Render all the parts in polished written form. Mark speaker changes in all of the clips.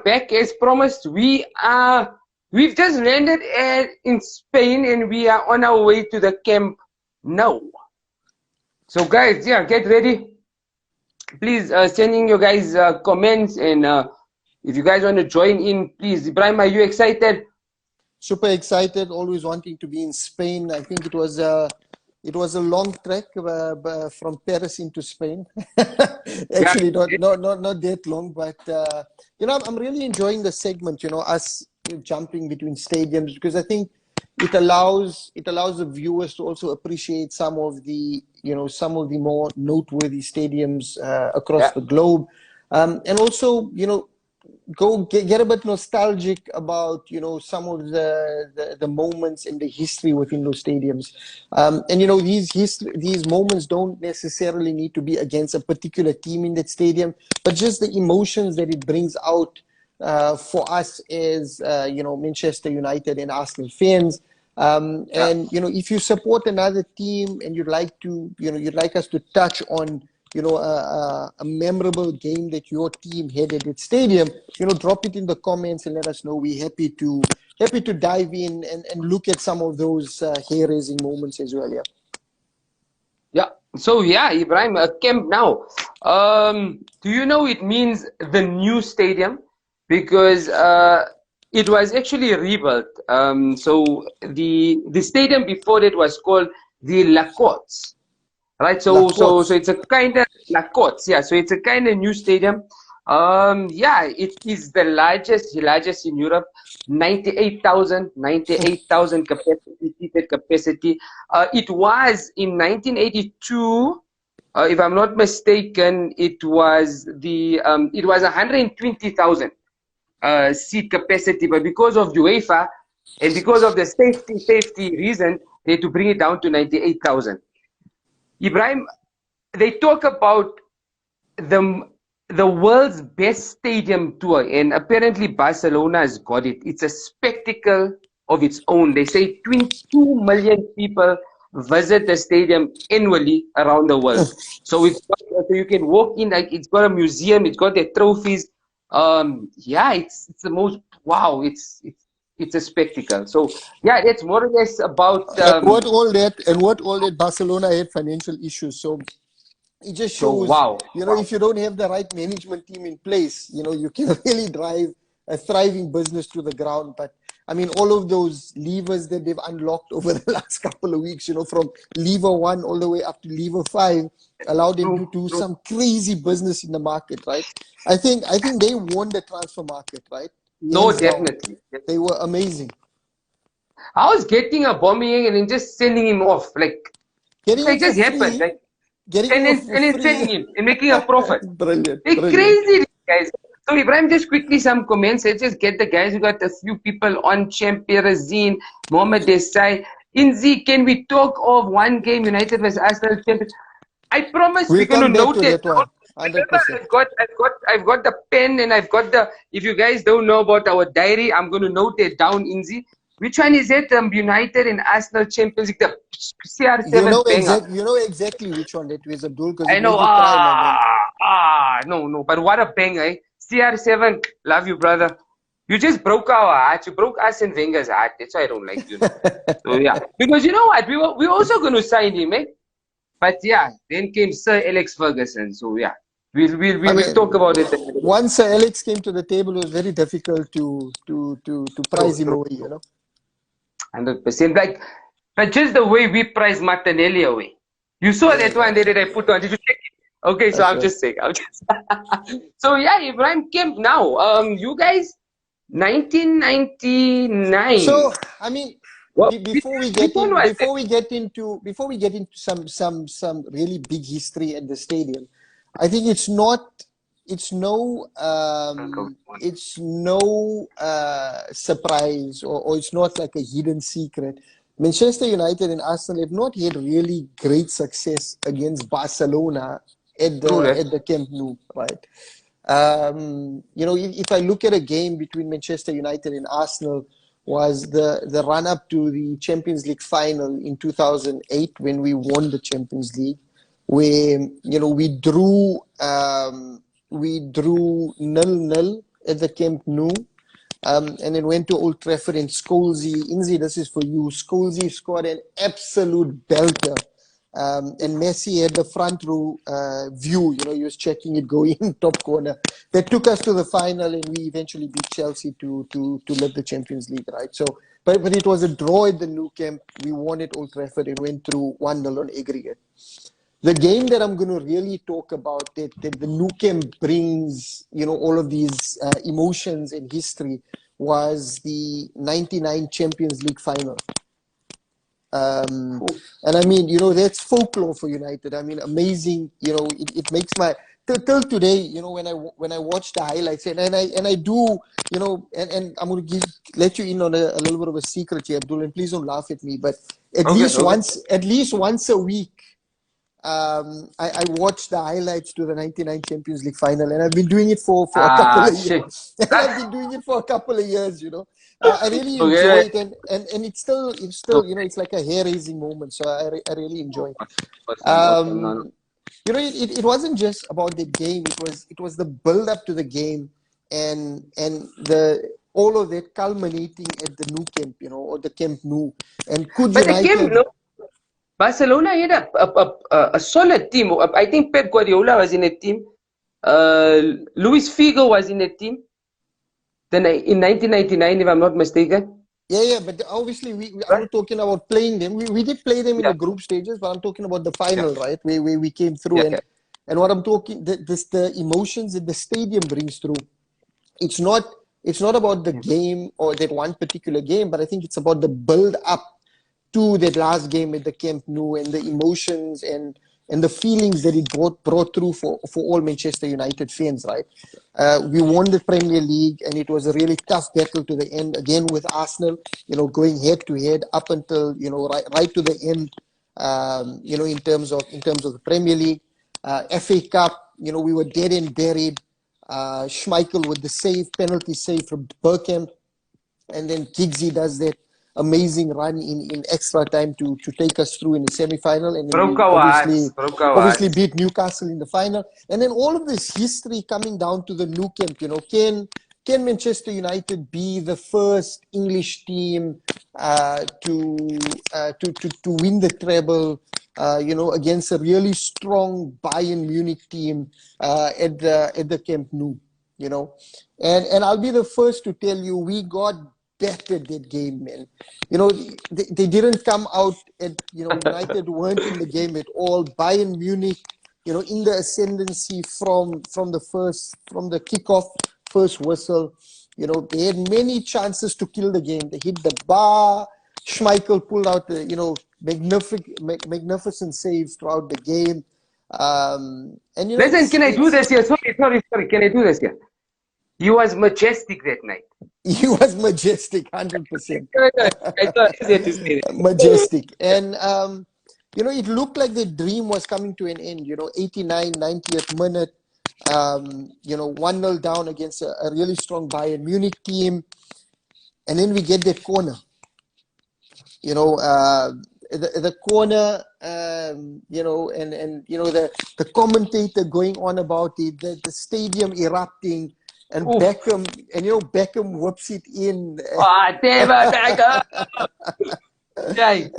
Speaker 1: back as promised. We've just landed in Spain and we are on our way to the Camp Nou. So guys, yeah, get ready. Please send in your guys comments, and if you guys want to join in, please. Ibrahim, are you excited?
Speaker 2: Super excited. Always wanting to be in Spain. I think it was a long trek from Paris into Spain. Actually, not that long, but you know, I'm really enjoying the segment. You know, us jumping between stadiums, because I think it allows the viewers to also appreciate some of the more noteworthy stadiums across the globe, and also, you know, get a bit nostalgic about, you know, some of the moments in the history within those stadiums, and you know, these moments don't necessarily need to be against a particular team in that stadium, but just the emotions that it brings out for us as you know, Manchester United and Arsenal fans. And you know, if you support another team and you'd like us to touch on, you know, a memorable game that your team had at its stadium, you know, drop it in the comments and let us know. We're happy to dive in and look at some of those hair-raising moments as well.
Speaker 1: Yeah. So yeah, Ibrahim, Camp Nou. Do you know it means the new stadium? Because it was actually rebuilt. So the stadium before it was called the La Courts. Right, so it's a kind of La Courts, yeah. So it's a kind of new stadium. Yeah, it is the largest in Europe. 98,000 seated capacity. It was in 1982, if I'm not mistaken, it was 120,000 seat capacity, but because of UEFA and because of the safety reason, they had to bring it down to 98,000. Ibrahim, they talk about the world's best stadium tour, and apparently Barcelona has got it. It's a spectacle of its own. They say 22 million people visit the stadium annually around the world. So so you can walk in, like, it's got a museum, it's got their trophies. Yeah, it's the most, wow, it's a spectacle. So yeah, it's more or less about
Speaker 2: and what all that Barcelona had financial issues. So it just shows, you know, if you don't have the right management team in place, you know, you can really drive a thriving business to the ground. But I mean, all of those levers that they've unlocked over the last couple of weeks, you know, from lever 1 all the way up to lever 5, allowed them to do some crazy business in the market, right? I think they won the transfer market, right?
Speaker 1: No, definitely.
Speaker 2: They were amazing.
Speaker 1: I was getting a bombing and then just sending him off, like it just happened, like, and then sending him and making a profit.
Speaker 2: Brilliant.
Speaker 1: They're crazy, guys. So Ibrahim, just quickly some comments. Let's just get the guys. We got a few people on. Champirazine, Mohamed Desai. Inzi, can we talk of one game, United vs Arsenal champions? I promise we're going to note it. Remember, I've got the pen and I've got the. If you guys don't know about our diary, I'm going to note it down, Inzi. Which one is it? United and Arsenal Champions League, the CR7
Speaker 2: you know exactly which one that was, Abdul.
Speaker 1: I know. No. But what a banger, eh? CR7, love you, brother. You just broke our heart. You broke us and Wenger's heart. That's why I don't like you. So yeah, because you know what? We were also going to sign him, eh? But yeah, then came Sir Alex Ferguson. So yeah, we'll talk about it.
Speaker 2: Once Sir Alex came to the table, it was very difficult to prize him away. You know.
Speaker 1: 100%. Like, but just the way we prize Martinelli away. You saw that one that I put on. Did you check it? Okay, so I'm just saying. So yeah, Ibrahim, Camp Nou. You guys, 1999.
Speaker 2: So I mean, before we get into some really big history at the stadium, I think it's no surprise, or it's not like a hidden secret. Manchester United and Arsenal have not had really great success against Barcelona at the Camp Nou, right? You know, if I look at a game between Manchester United and Arsenal, was the run up to the Champions League final in 2008 when we won the Champions League, where, you know, we drew 0-0 at the Camp Nou. And then went to Old Trafford and Inzi, this is for you. Scholesy scored an absolute belter. And Messi had the front row view, you know, he was checking it going in top corner. That took us to the final, and we eventually beat Chelsea to lift the Champions League, right? So, but it was a draw at the Nou Camp. We won at Old Trafford and went through 1-0 on aggregate. The game that I'm going to really talk about that the Nou Camp brings, you know, all of these emotions and history was the 99 Champions League final. And I mean, you know, that's folklore for United. I mean, amazing. You know, it makes my till today. You know, when I watch the highlights and I do, you know, and I'm going to let you in on a little bit of a secret here, Abdul, and please don't laugh at me. But at least once a week, I watch the highlights to the 99 Champions League final, and I've been doing it for a couple of years. And I've been doing it for a couple of years, you know. I really enjoy it, and it's still, you know, it's like a hair-raising moment. So I really enjoy it. You know, it wasn't just about the game. It was the build-up to the game, and all of that culminating at the Nou Camp, you know, or the Camp Nou. And could United...
Speaker 1: Barcelona had a solid team. I think Pep Guardiola was in a team. Luis Figo was in a team. Then in 1999, if I'm not mistaken.
Speaker 2: Yeah, but obviously I'm not talking about playing them. We did play them in the group stages, but I'm talking about the final, right? Where we came through, and what I'm talking, the emotions that the stadium brings through. It's not about the game or that one particular game, but I think it's about the build up to that last game at the Camp Nou and the emotions and the feelings that it brought through for all Manchester United fans, right? We won the Premier League, and it was a really tough battle to the end, again with Arsenal, you know, going head to head up until, you know, right to the end, you know, in terms of the Premier League. FA Cup, you know, we were dead and buried. Schmeichel with the penalty save from Bergkamp, and then Giggsy does that amazing run in extra time to take us through in the semi-final, and obviously beat Newcastle in the final. And then all of this history coming down to the Nou Camp, you know, can Manchester United be the first English team to win the treble, you know, against a really strong Bayern Munich team at the Camp Nou, you know? And I'll be the first to tell you, we got battered that game, man. You know, they didn't come out at, you know, United weren't in the game at all. Bayern Munich, you know, in the ascendancy from the kickoff, first whistle, you know, they had many chances to kill the game. They hit the bar. Schmeichel pulled out the, you know, magnificent saves throughout the game. And you know,
Speaker 1: listen, can I do this here? Sorry. Can I do this here? He was majestic that night.
Speaker 2: He was majestic, 100%.
Speaker 1: I thought I had to say that.
Speaker 2: Majestic. And, you know, it looked like the dream was coming to an end, you know, 89, 90th minute, you know, 1-0 down against a really strong Bayern Munich team. And then we get that corner. You know, the corner, you know, and you know, the commentator going on about it, the stadium erupting. And oof. Beckham whips it in.
Speaker 1: Oh, damn it, Beckham!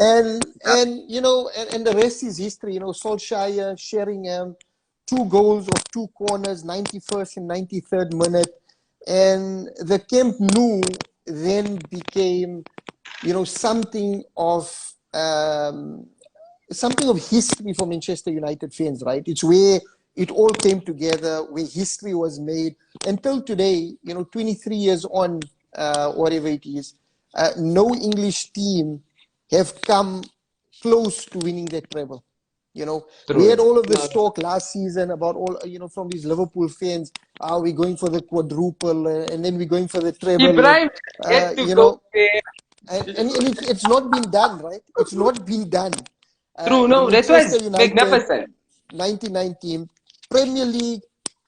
Speaker 2: And you know, and the rest is history. You know, Solskjaer, Sheringham, 2 goals of 2 corners, 91st and 93rd minute, and the Camp Nou then became, you know, something of history for Manchester United fans, right? It's where it all came together, where history was made. Until today, you know, 23 years on, whatever it is, no English team have come close to winning that treble. You know, we had all of this talk last season about all, you know, from these Liverpool fans, are we going for the quadruple, and then we're going for the treble.
Speaker 1: Ibrahim,
Speaker 2: you know, and it's not been done, right? It's not been done.
Speaker 1: True, no, that was magnificent.
Speaker 2: 99 team, Premier League,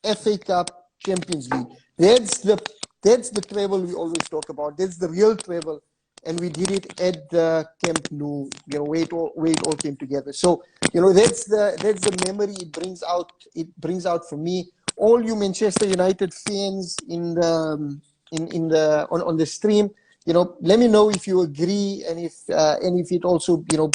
Speaker 2: FA Cup, Champions League. That's the treble we always talk about. That's the real treble, and we did it at the Camp Nou. You know, where it all came together. So, you know, that's the memory it brings out. It brings out for me. all you Manchester United fans in the on the stream, you know, let me know if you agree and if it also, you know,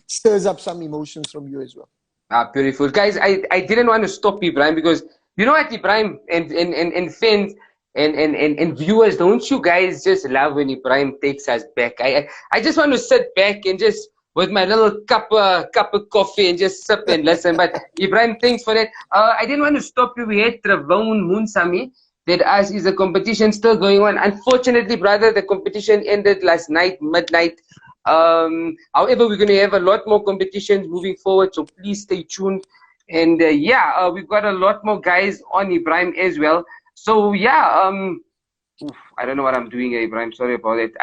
Speaker 2: stirs up some emotions from you as well.
Speaker 1: Ah, beautiful. Guys, I didn't want to stop Ibrahim because you know what, Ibrahim and fans and viewers, don't you guys just love when Ibrahim takes us back? I just want to sit back and just with my little cup of coffee and just sip and listen. But Ibrahim, thanks for that. I didn't want to stop you. We had Travon Munsami that asked, is the competition still going on? Unfortunately, brother, the competition ended last night, midnight. However, we're going to have a lot more competitions moving forward, so please stay tuned. And yeah, we've got a lot more guys on Ibrahim as well. So yeah, I don't know what I'm doing here, Ibrahim. Sorry about that.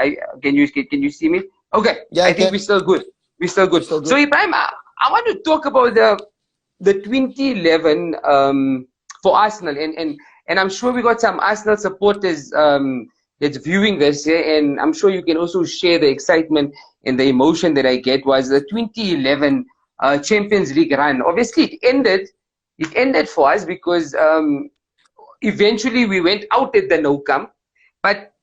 Speaker 1: Can you see me? Okay,
Speaker 2: Yeah,
Speaker 1: I think we're still good. We're still good. So Ibrahim, I want to talk about the 2011 for Arsenal, and I'm sure we got some Arsenal supporters that's viewing this, yeah, and I'm sure you can also share the excitement and the emotion that I get. Was the 2011 Champions League run. Obviously, it ended for us because eventually we went out at the Nou Camp, but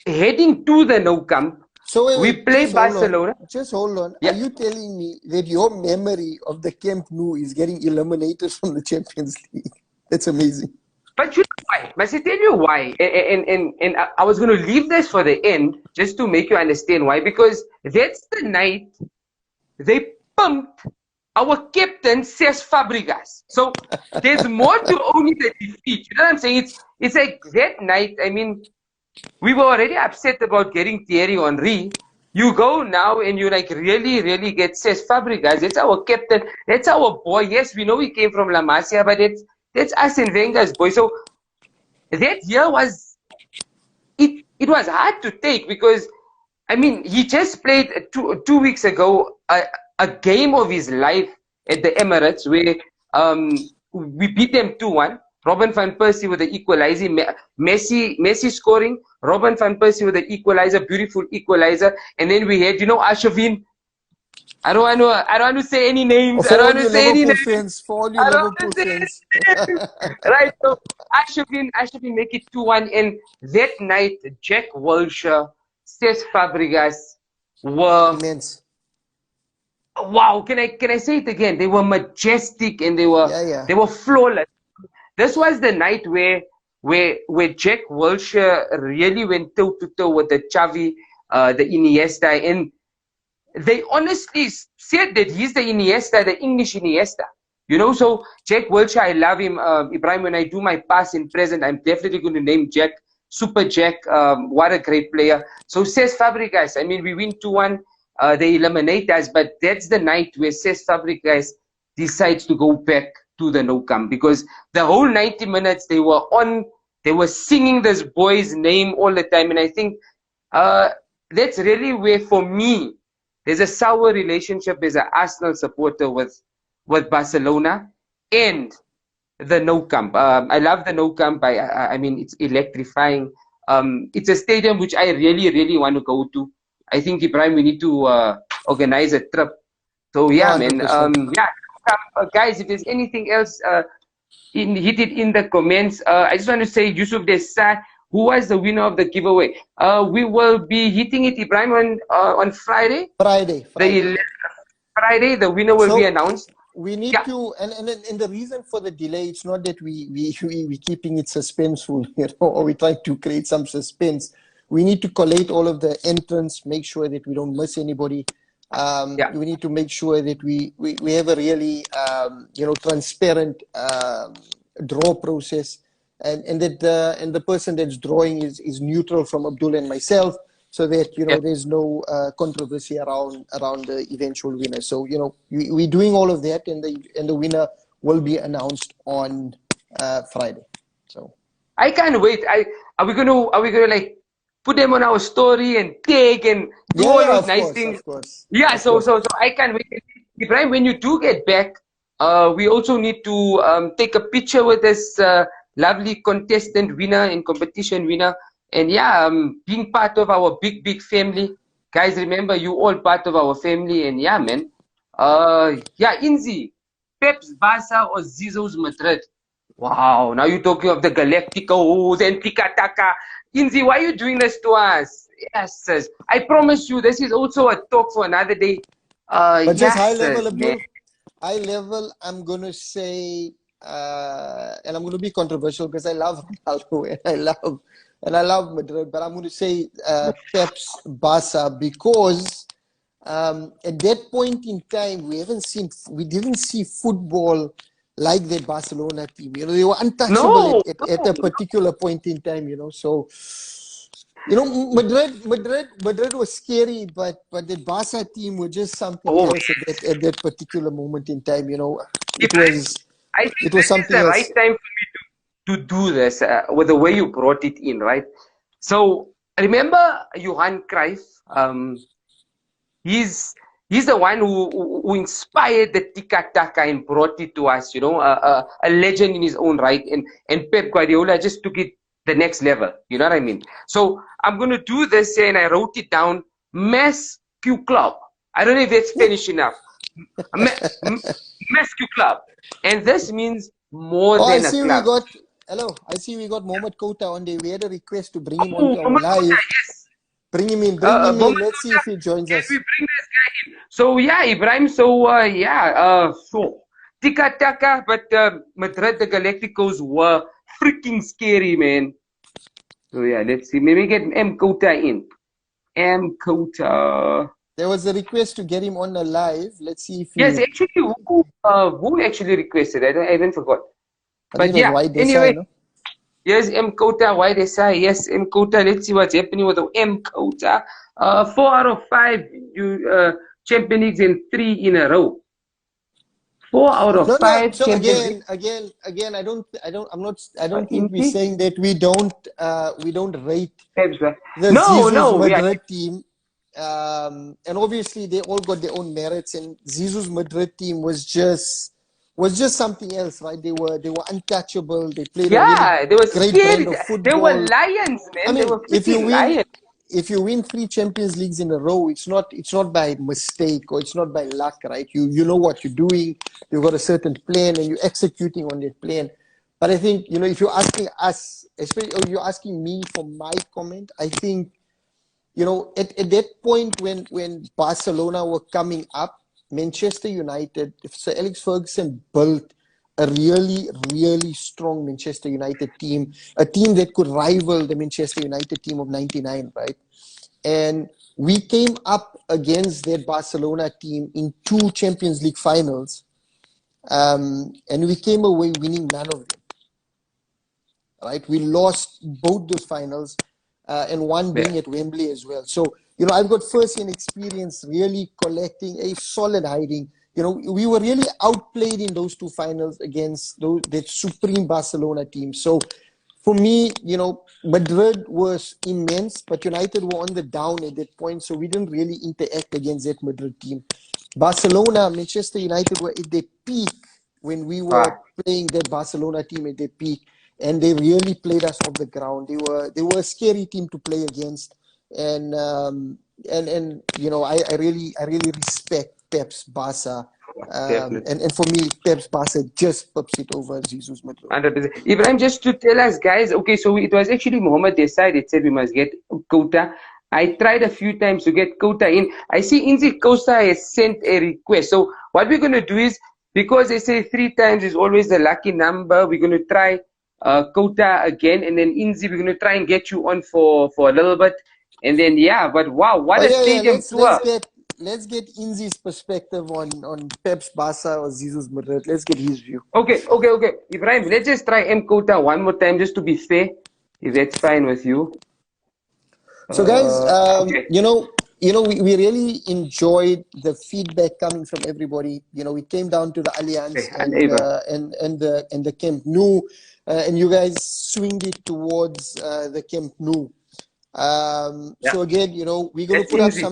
Speaker 1: heading to the Nou Camp,
Speaker 2: so
Speaker 1: we played Barcelona.
Speaker 2: Just hold on.
Speaker 1: Yeah.
Speaker 2: Are you telling me that your memory of the Camp Nou is getting eliminated from the Champions League? That's amazing.
Speaker 1: But you know why? Must I tell you why? And I was going to leave this for the end just to make you understand why. Because that's the night they pumped our captain, Cesc Fabregas. So there's more to only the defeat. You know what I'm saying? It's like that night. I mean, we were already upset about getting Thierry Henry. You go now and you like really get Cesc Fabregas. That's our captain. That's our boy. Yes, we know he came from La Masia, but that's us in Wenger's boy. So that year was it was hard to take because I mean he just played two weeks ago a game of his life at the Emirates where we beat them 2-1. Robin van Persie with the equalizer, Messi scoring, Robin van Persie with the equalizer, beautiful equalizer, and then we had, you know, Arshavin. I don't want to say any names.
Speaker 2: For
Speaker 1: I don't
Speaker 2: all
Speaker 1: want
Speaker 2: your
Speaker 1: to say any names.
Speaker 2: fans, for all your Liverpool fans.
Speaker 1: Right, so Arshavin make it 2-1, and that night Jack Wilshere, Cesc Fabregas were
Speaker 2: immense.
Speaker 1: Wow, can I say it again? They were majestic and they were flawless. This was the night where Jack Wilshere really went toe to toe with the Xavi, the Iniesta, and they honestly said that he's the Iniesta, the English Iniesta. You know, so Jack Wilshere, I love him. Ibrahim, when I do my past and present, I'm definitely going to name Jack, Super Jack. What a great player. So Cesc Fabregas, I mean, we win 2-1. They eliminate us, but that's the night where Cesc Fabregas decides to go back to the Nou Camp because the whole 90 minutes they were singing this boy's name all the time, and I think that's really where, for me, there's a sour relationship as an Arsenal supporter with Barcelona and the Nou Camp. I love the Nou Camp. I mean, it's electrifying. It's a stadium which I really want to go to. I think, Ibrahim, we need to organize a trip. So yeah, man. Yeah, guys, if there's anything else, hit it in the comments. I just want to say, Yusuf Desai, who was the winner of the giveaway? We will be hitting it, Ibrahim, on Friday.
Speaker 2: Friday.
Speaker 1: Friday, the winner will be announced.
Speaker 2: We need to, and the reason for the delay, it's not that we keeping it suspenseful, you know, or we try to create some suspense. We need to collate all of the entrants, make sure that we don't miss anybody. We need to make sure that we have a really transparent draw process, and that the person that's drawing is neutral from Abdul and myself, so that there's no controversy around the eventual winner. So we're doing all of that, and the winner will be announced on Friday. So
Speaker 1: I can't wait. Are we gonna like put them on our story and tag and do all those nice things?
Speaker 2: Of course.
Speaker 1: Yeah, so I can't wait. Ibrahim, when you do get back, we also need to take a picture with this lovely contestant winner and competition winner. And yeah, being part of our big family. Guys, remember, you all part of our family. And yeah, man. Inzi, Pep's Barca or Zizou's Madrid? Wow, now you're talking of the Galacticos and Tika Taka. Inzi, why are you doing this to us? Yes, sis. I promise you, this is also a talk for another day.
Speaker 2: But just high
Speaker 1: Yes,
Speaker 2: level,
Speaker 1: sis, man.
Speaker 2: Abdul. High level, I'm gonna say, and I'm gonna be controversial because I love Ronaldo and I love Madrid, but I'm gonna say Pep's Barca because at that point in time we didn't see football like the Barcelona team. You know, they were untouchable
Speaker 1: No,
Speaker 2: at a
Speaker 1: no.
Speaker 2: particular point in time. You know, so you know, Madrid was scary, but the Barca team were just something
Speaker 1: Oh,
Speaker 2: else at that particular moment in time. You know,
Speaker 1: yes. I think
Speaker 2: it was
Speaker 1: this is
Speaker 2: something
Speaker 1: the right
Speaker 2: else.
Speaker 1: time for me to do this with the way you brought it in, right? So remember Johan Cruyff? He's he's the one who inspired the Tika Taka and brought it to us. You know, a legend in his own right. And Pep Guardiola just took it the next level. You know what I mean? So I'm gonna do this, and I wrote it down. Mass Q Club. I don't know if it's Spanish enough. Mass Q Club, and this means more
Speaker 2: Oh, I
Speaker 1: than a
Speaker 2: see we
Speaker 1: club.
Speaker 2: got. Hello, I see we got Mohamed Kota on there. We had a request to bring him
Speaker 1: Oh,
Speaker 2: onto our
Speaker 1: Mohamed Kota,
Speaker 2: live.
Speaker 1: yes.
Speaker 2: Bring him in. Bring him in.
Speaker 1: Mohamed
Speaker 2: Let's see
Speaker 1: Kota,
Speaker 2: if he joins
Speaker 1: can we
Speaker 2: us.
Speaker 1: bring this guy in? So yeah, Ibrahim. So so Tika Taka, but Madrid, the Galacticos were freaking scary, man. So yeah, let's see. Maybe get M Kota in. M Kota.
Speaker 2: There was a request to get him on the live. Let's see if
Speaker 1: Yes,
Speaker 2: he.
Speaker 1: actually, who actually requested? I even forgot.
Speaker 2: I think
Speaker 1: But
Speaker 2: it was
Speaker 1: yeah,
Speaker 2: White Desai,
Speaker 1: anyway,
Speaker 2: no?
Speaker 1: yes, M Kota. Why they say yes, M Kota. Let's see what's happening with the M Kota. 4 out of 5 you Champions Leagues and 3 in a row. 4 out
Speaker 2: No,
Speaker 1: of
Speaker 2: no.
Speaker 1: five
Speaker 2: So
Speaker 1: Champions League.
Speaker 2: I don't think we're
Speaker 1: Inti?
Speaker 2: saying that we don't rate
Speaker 1: Pep's back.
Speaker 2: the
Speaker 1: No,
Speaker 2: Zizou's
Speaker 1: no, yeah,
Speaker 2: Madrid team. And obviously they all got their own merits. And Zizou's Madrid team was just something else, right? They were untouchable. They played a really
Speaker 1: yeah. They were
Speaker 2: great brand
Speaker 1: scary.
Speaker 2: of
Speaker 1: They were
Speaker 2: football.
Speaker 1: lions,
Speaker 2: I
Speaker 1: man. They
Speaker 2: mean,
Speaker 1: were freaking lions.
Speaker 2: if you win 3 Champions Leagues in a row, it's not by mistake or it's not by luck, right? You know what you're doing. You've got a certain plan and you're executing on that plan. But I think, you know, if you're asking us, especially, or you're asking me for my comment, I think, you know, at that point when Barcelona were coming up, Manchester United, if Sir Alex Ferguson built a really, really strong Manchester United team, a team that could rival the Manchester United team of '99, right? And we came up against that Barcelona team in 2 Champions League finals, and we came away winning none of them, right? We lost both those finals, and one
Speaker 1: Yeah.
Speaker 2: being at Wembley as well. So, you know, I've got first-hand experience really collecting a solid hiding. You know, we were really outplayed in those 2 finals against that supreme Barcelona team. So, for me, you know, Madrid was immense, but United were on the down at that point, so we didn't really interact against that Madrid team. Barcelona, Manchester United were at their peak when we were
Speaker 1: Ah,
Speaker 2: playing that Barcelona team at their peak, and they really played us off the ground. They were a scary team to play against, and you know, I really respect Pep's Barca,
Speaker 1: definitely.
Speaker 2: and for me, Pep's Barca just puts it over Jesus Madrid.
Speaker 1: 100%. Ibrahim, just to tell us, guys, okay, so it was actually Mohammed Desai that said we must get Kota. I tried a few times to get Kota in. I see Inzi Costa has sent a request. So what we're going to do is, because they say 3 times is always the lucky number, we're going to try Kota again. And then Inzi, we're going to try and get you on for a little bit. And then, yeah, but wow,
Speaker 2: Oh
Speaker 1: what a
Speaker 2: yeah, yeah.
Speaker 1: stadium tour.
Speaker 2: Let's get Inzi's perspective on Pep's Barca or Jesus Madrid. Let's get his view.
Speaker 1: Okay. Ibrahim, let's just try M Kota one more time just to be fair, if that's fine with you.
Speaker 2: So guys,
Speaker 1: Okay.
Speaker 2: we really enjoyed the feedback coming from everybody. You know, we came down to the
Speaker 1: Okay,
Speaker 2: Allianz
Speaker 1: Eva.
Speaker 2: and the Camp Nou, and you guys swinged it towards the Camp Nou.
Speaker 1: Yeah,
Speaker 2: So again, you know,
Speaker 1: that's easy.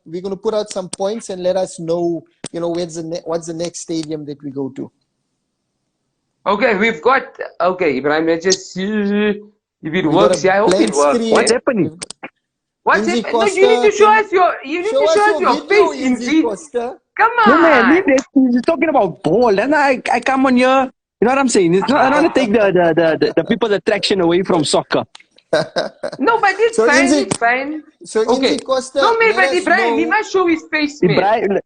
Speaker 2: we're gonna put out some points and let us know, you know, what's the next stadium that we go to.
Speaker 1: Okay, we've got. Okay, Ibrahim, let's just see if it
Speaker 2: We got
Speaker 1: works.
Speaker 2: a
Speaker 1: Yeah, I hope it
Speaker 2: blank
Speaker 1: works.
Speaker 3: What's
Speaker 2: screen.
Speaker 3: happening?
Speaker 2: We've got
Speaker 1: What's
Speaker 2: Inzi
Speaker 1: happening? No, you need
Speaker 2: Costa.
Speaker 1: to show us your. You need to
Speaker 2: Show us
Speaker 1: show us
Speaker 2: your
Speaker 1: your
Speaker 2: video,
Speaker 1: face,
Speaker 2: Inzi
Speaker 1: Inzi.
Speaker 2: Costa?
Speaker 1: Come
Speaker 3: No man,
Speaker 1: on.
Speaker 3: he's talking about ball. Then I come on here. You know what I'm saying? It's not, I don't want to take the people's attraction away from soccer.
Speaker 1: No, but it's
Speaker 2: So,
Speaker 1: fine.
Speaker 2: Inzi,
Speaker 1: It's fine.
Speaker 2: so
Speaker 1: Okay.
Speaker 2: Inzi Costa,
Speaker 1: No, man,
Speaker 2: let
Speaker 1: but
Speaker 2: us
Speaker 1: Ibrahim, he
Speaker 2: know.
Speaker 1: must show his face, man.
Speaker 3: Ibrahim,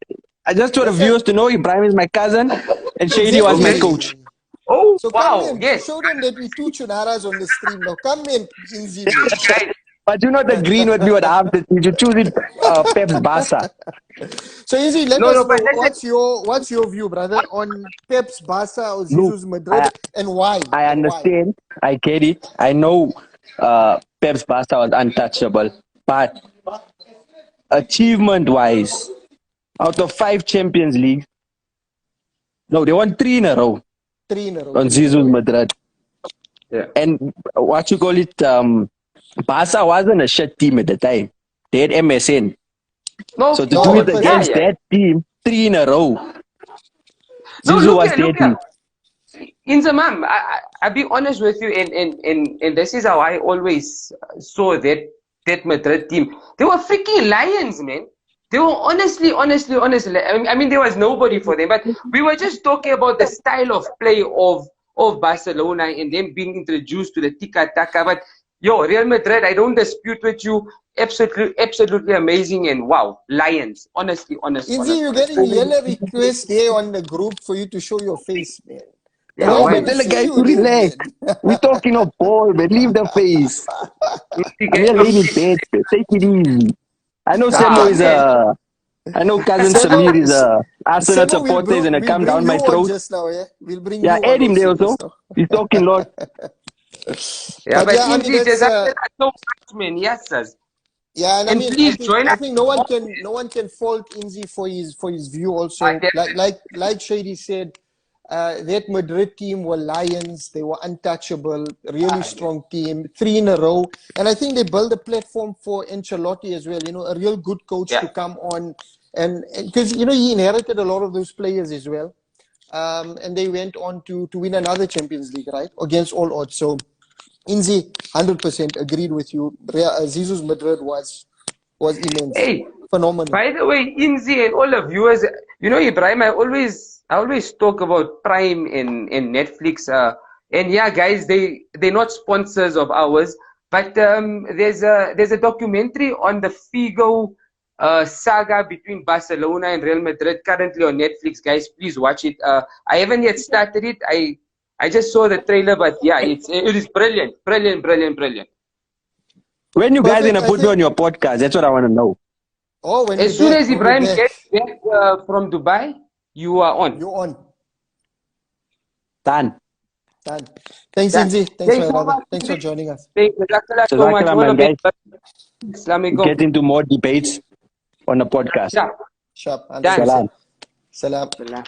Speaker 3: I just want the
Speaker 2: Listen.
Speaker 3: viewers to know Ibrahim is my cousin and Shady was my
Speaker 2: Exactly.
Speaker 3: coach.
Speaker 1: Oh,
Speaker 2: So come
Speaker 1: wow.
Speaker 2: in,
Speaker 1: Yes.
Speaker 2: show them that we two chunaras on the stream now. Come in, Inzi, man.
Speaker 1: Right.
Speaker 3: But you know the green with me would have that you should choose it Pep's Barca.
Speaker 2: So Izzy, let
Speaker 1: No,
Speaker 2: us
Speaker 1: no, but
Speaker 2: know
Speaker 1: listen.
Speaker 2: what's your view, brother, on Pep's Barca or
Speaker 3: Look,
Speaker 2: Jesus Madrid, and why?
Speaker 3: I
Speaker 2: And why?
Speaker 3: understand. I get it. I know Pep's Barca was untouchable. But achievement wise, out of 5 Champions League, no, they won 3 in a row
Speaker 2: 3 in a row.
Speaker 3: on Jesus Madrid.
Speaker 1: Yeah.
Speaker 3: And what you call it, Barca wasn't a shit team at the time. They had MSN.
Speaker 1: No,
Speaker 3: So to
Speaker 2: No,
Speaker 3: do it
Speaker 2: 100%.
Speaker 3: against that team, 3 in a row,
Speaker 1: No,
Speaker 3: Zizou
Speaker 1: look
Speaker 3: was
Speaker 1: here,
Speaker 3: their
Speaker 1: look
Speaker 3: team.
Speaker 1: here. Inzamam, I'll be honest with you, and this is how I always saw that Madrid team. They were freaking lions, man. They were honestly. I mean, there was nobody for them. But we were just talking about the style of play of Barcelona and them being introduced to the tiki-taka. But yo, Real Madrid, I don't dispute with you. Absolutely amazing, and wow, lions. Honestly.
Speaker 2: Izzy, you're getting yellow requests there on the group for you to show your face, man.
Speaker 1: Yeah,
Speaker 3: No,
Speaker 1: why?
Speaker 3: man, tell the
Speaker 2: See
Speaker 3: guys
Speaker 2: you
Speaker 3: to
Speaker 2: there,
Speaker 3: relax.
Speaker 2: man.
Speaker 3: We're talking of ball, man. Leave the face. I'm here laying in bed, man. Take it easy. I know Samo is
Speaker 1: man.
Speaker 3: I know cousin
Speaker 2: Semo,
Speaker 3: Samir is a Arsenal
Speaker 2: Semo
Speaker 3: supporter. He's gonna
Speaker 2: we'll
Speaker 3: come
Speaker 2: bring
Speaker 3: down
Speaker 2: you
Speaker 3: my
Speaker 2: on
Speaker 3: throat.
Speaker 2: just now, yeah? We'll bring
Speaker 3: Yeah,
Speaker 2: you
Speaker 3: add
Speaker 2: on
Speaker 3: him there
Speaker 2: also
Speaker 3: also.
Speaker 2: just now.
Speaker 3: He's talking a lot.
Speaker 1: Yeah,
Speaker 2: But
Speaker 1: but
Speaker 2: yeah, I mean
Speaker 1: Inzi,
Speaker 2: that's
Speaker 1: Jazakallah so much, man. Yes, sir.
Speaker 2: yeah, and I
Speaker 1: And
Speaker 2: mean
Speaker 1: please join
Speaker 2: I
Speaker 1: us.
Speaker 2: think no one can fault Inzi for his view also.
Speaker 1: Definitely.
Speaker 2: Like Shady said, that Madrid team were lions. They were untouchable, really strong team, 3 in a row. And I think they built a platform for Ancelotti as well. You know, a real good coach to
Speaker 1: Yeah.
Speaker 2: come on, and because you know he inherited a lot of those players as well. And they went on to win another Champions League, right, against all odds. So Inzi, 100% agreed with you. Jesus Madrid was immense,
Speaker 1: Hey,
Speaker 2: phenomenal.
Speaker 1: by the way, Inzi and all the viewers, you know, Ibrahim, I always talk about Prime and Netflix. And yeah, guys, they're not sponsors of ours, but there's a documentary on the Figo saga between Barcelona and Real Madrid currently on Netflix. Guys, please watch it. I haven't yet started it. I just saw the trailer, but yeah, it is brilliant.
Speaker 3: When you guys
Speaker 2: Perfect.
Speaker 3: gonna
Speaker 2: I
Speaker 3: put me
Speaker 2: think.
Speaker 3: on your podcast? That's what I want to know.
Speaker 2: Oh, when
Speaker 1: As
Speaker 2: we're
Speaker 1: soon
Speaker 2: back,
Speaker 1: as Ibrahim gets back from Dubai, you are on.
Speaker 2: you're on.
Speaker 3: Done.
Speaker 2: Done. Thanks,
Speaker 1: Done.
Speaker 2: Inzi. Thanks,
Speaker 1: Thanks
Speaker 2: my
Speaker 1: so
Speaker 2: brother.
Speaker 1: much.
Speaker 2: Thanks for joining us.
Speaker 1: Thank you. Jazakallah so much.
Speaker 3: Jazakallah,
Speaker 1: All the
Speaker 3: man, guys.
Speaker 1: best. Assalamu
Speaker 3: Get
Speaker 1: alaikum.
Speaker 3: into more debates on the podcast.
Speaker 1: Yeah.
Speaker 2: Sharp.
Speaker 1: Done.
Speaker 2: 100%. Salam.
Speaker 1: Salam.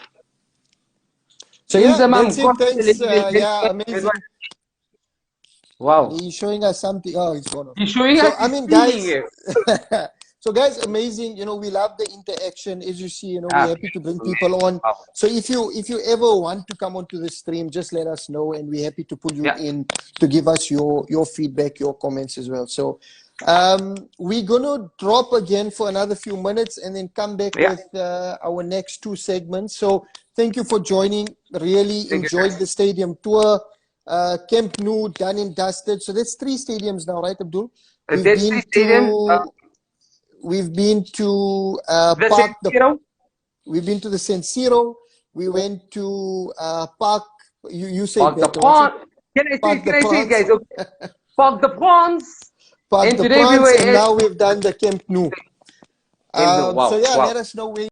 Speaker 2: So
Speaker 1: In
Speaker 2: yeah,
Speaker 1: Zamam,
Speaker 2: that's it. Thanks. Yeah,
Speaker 1: Wow.
Speaker 2: amazing. He's showing us something. Oh, it's gone off.
Speaker 1: He's showing
Speaker 2: So
Speaker 1: us
Speaker 2: I
Speaker 1: his
Speaker 2: mean,
Speaker 1: feeling
Speaker 2: guys.
Speaker 1: here.
Speaker 2: So guys, amazing. You know, we love the interaction. As you see, you know, we're
Speaker 1: Ah,
Speaker 2: happy to bring people on.
Speaker 1: wow.
Speaker 2: So if you ever want to come onto the stream, just let us know, and we're happy to pull you
Speaker 1: Yeah.
Speaker 2: in to give us your feedback, your comments as well. So we're gonna drop again for another few minutes, and then come back
Speaker 1: Yeah.
Speaker 2: with our next 2 segments. So thank you for joining. Really
Speaker 1: Thank you,
Speaker 2: enjoyed
Speaker 1: guys.
Speaker 2: the stadium tour. Camp Nou done and dusted. So that's 3 stadiums now, right, Abdul?
Speaker 1: That's three stadiums.
Speaker 2: We've been to
Speaker 1: The
Speaker 2: Park.
Speaker 1: San
Speaker 2: We've been to the San Siro. We went to Park. You say
Speaker 1: Park the
Speaker 2: better. What's it?
Speaker 1: Pond. Can
Speaker 2: Park the
Speaker 1: I say it,
Speaker 2: Prawns.
Speaker 1: guys? Okay. Park the Prawns.
Speaker 2: Park
Speaker 1: And
Speaker 2: the
Speaker 1: today we
Speaker 2: Prawns,
Speaker 1: were
Speaker 2: and
Speaker 1: at
Speaker 2: now we've done the Camp Nou.
Speaker 1: Camp Nou.
Speaker 2: So
Speaker 1: Wow.
Speaker 2: yeah,
Speaker 1: Wow.
Speaker 2: let us know where